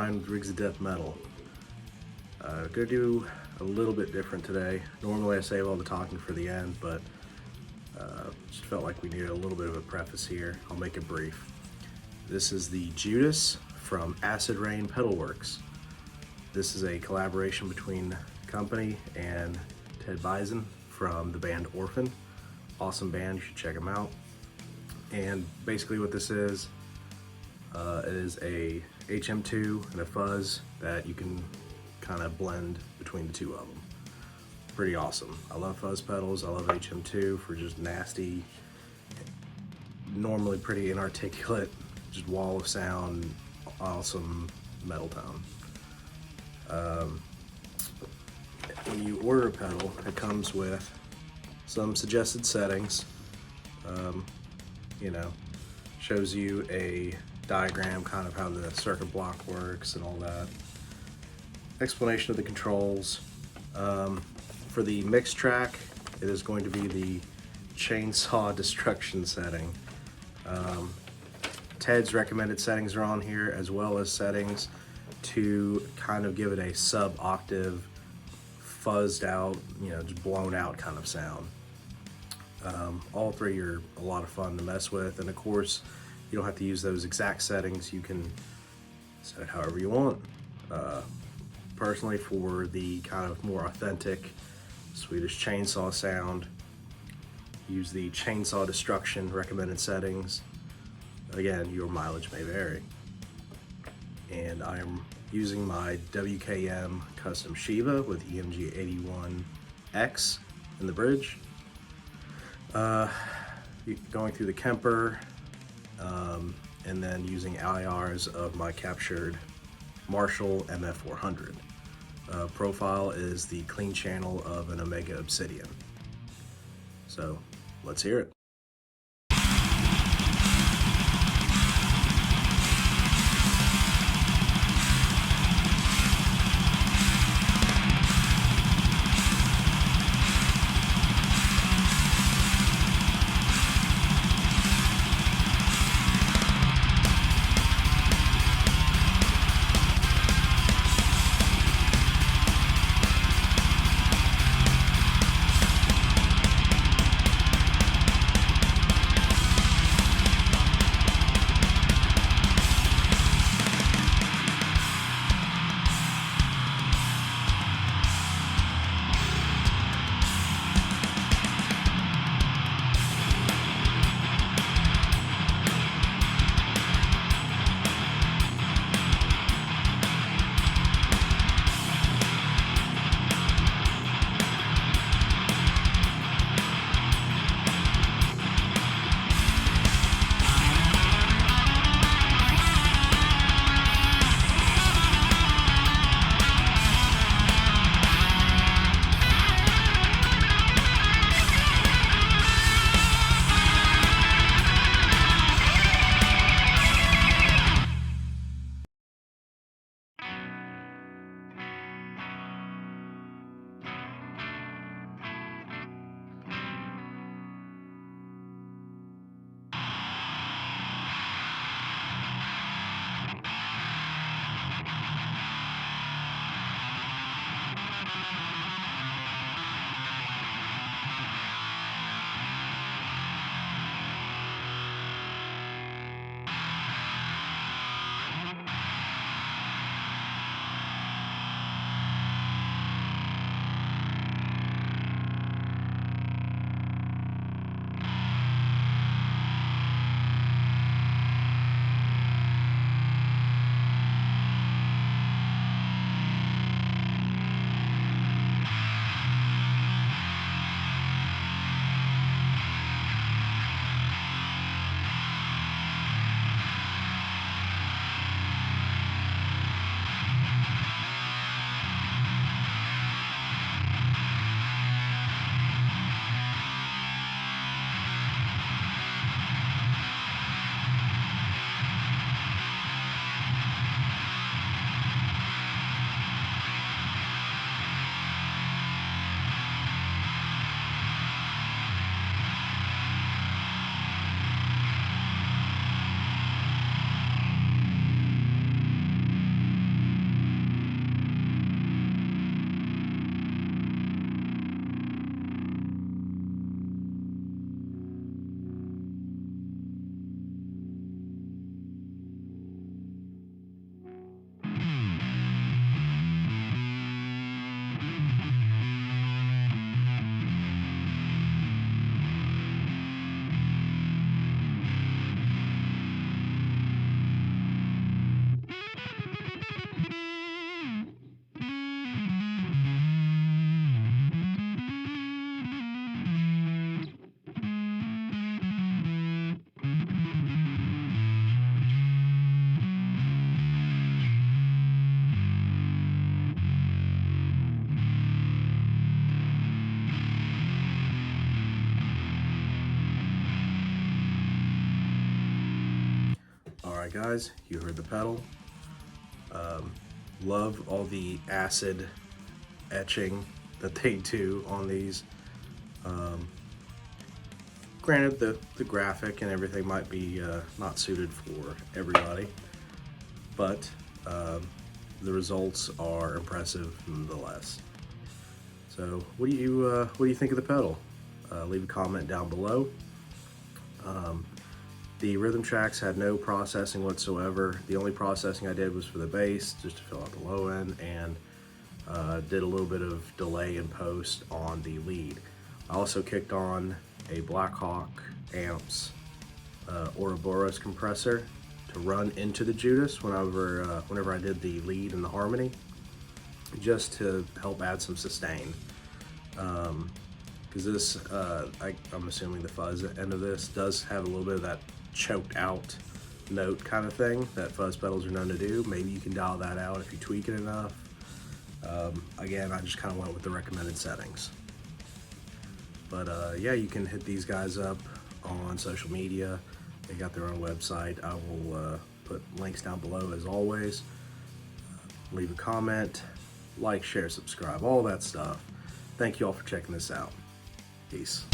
Ryan with Rigs of Death Metal. Gonna do a little bit different today. Normally I save all the talking for the end, but just felt like we needed a little bit of a preface here. I'll make it brief. This is the Judas from Acid Rain Pedalworks. This is a collaboration between the company and Ted Bison from the band Orphaned. Awesome band, you should check them out. And basically what this is a HM2 and a fuzz that you can kind of blend between the two of them. Pretty awesome. I love fuzz pedals. I love HM2 for just nasty, normally pretty inarticulate, just wall of sound, awesome metal tone. When you order a pedal, it comes with some suggested settings. Shows you a diagram, kind of how the circuit block works and all that. Explanation of the controls. For the mix track, it is going to be the chainsaw destruction setting. Ted's recommended settings are on here, as well as settings to kind of give it a sub-octave, fuzzed out, just blown out kind of sound. All three are a lot of fun to mess with, and of course, you don't have to use those exact settings. You can set it however you want. Personally, for the kind of more authentic Swedish chainsaw sound, use the chainsaw destruction recommended settings. Again, your mileage may vary. And I am using my WKM custom Shiva with EMG 81X in the bridge. Going through the Kemper, and then using IRs of my captured Marshall MF400. Profile is the clean channel of an Omega Obsidian. So let's hear it. Alright guys, you heard the pedal. Love all the acid etching that they do on these. Granted, the graphic and everything might be not suited for everybody, but the results are impressive nonetheless. So, what do you think of the pedal? Leave a comment down below. The rhythm tracks had no processing whatsoever. The only processing I did was for the bass, just to fill out the low end, and did a little bit of delay in post on the lead. I also kicked on a Blackhawk Amps Ouroboros compressor to run into the Judas whenever I did the lead and the harmony, just to help add some sustain. Because this, I'm assuming the fuzz end of this does have a little bit of that choked out note kind of thing that fuzz pedals are known to do. Maybe you can dial that out if you tweak it enough. Again, I just kind of went with the recommended settings. But yeah, you can hit these guys up on social media. They got their own website. I will put links down below as always. Leave a comment, like, share, subscribe, all that stuff. Thank you all for checking this out. Peace.